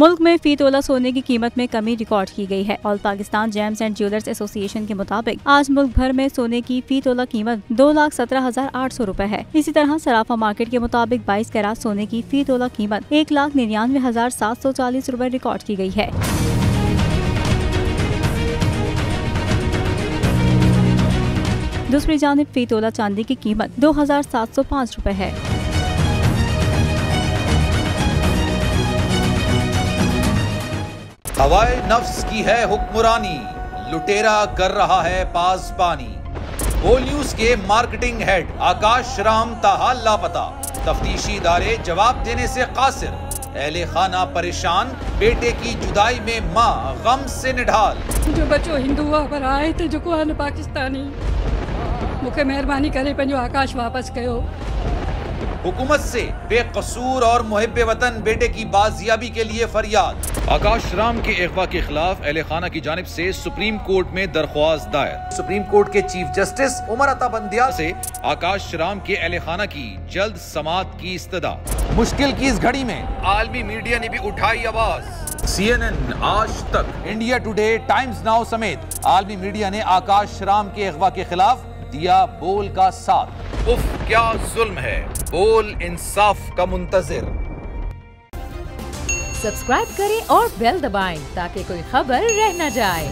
मुल्क में फी तोला सोने की कीमत में कमी रिकॉर्ड की गई है। All Pakistan James and jewellers association के मुताबिक आज मुल्क भर में सोने की फी तोला कीमत 2,17,800 रुपए है। इसी तरह सराफा मार्केट के मुताबिक 22 कैरात सोने की फी तोला कीमत 1,99,740 रुपए रिकॉर्ड की गई है। दूसरी जानिब फी तोला चांदी की कीमत 2,705 रुपए है। हवाए नफ्स की है हुक्मरानी, लुटेरा कर रहा है पासबानी। बोल न्यूज के मार्केटिंग हेड आकाश राम ताहा लापता, तफ्तीशी इदारे जवाब देने से कासिर। अहले खाना परेशान, बेटे की जुदाई में माँ गम से निढाल। जो बच्चो हिंदू पर आए थे जो पाकिस्तानी, मुझे मेहरबानी करे पंहिंजो आकाश वापस कयो। हुकूमत से बेकसूर और मुहिब्बे वतन बेटे की बाजियाबी के लिए फरियाद। आकाश राम के अगवा के खिलाफ अहले खाना की जानिब से सुप्रीम कोर्ट में दरख्वास्त दायर। सुप्रीम कोर्ट के चीफ जस्टिस उमर अता बंदियाल से आकाश राम के अहले खाना की जल्द समाअत की इस्तदा। मुश्किल की इस घड़ी में आलमी मीडिया ने भी उठाई आवाज। CNN, आज तक, इंडिया टुडे, टाइम्स नाउ समेत आलमी मीडिया ने आकाश राम के अगवा के खिलाफ दिया बोल का साथ। उफ क्या जुल्म है, बोल इंसाफ का मुंतजिर। सब्सक्राइब करें और बेल दबाएं ताकि कोई खबर रह न जाए।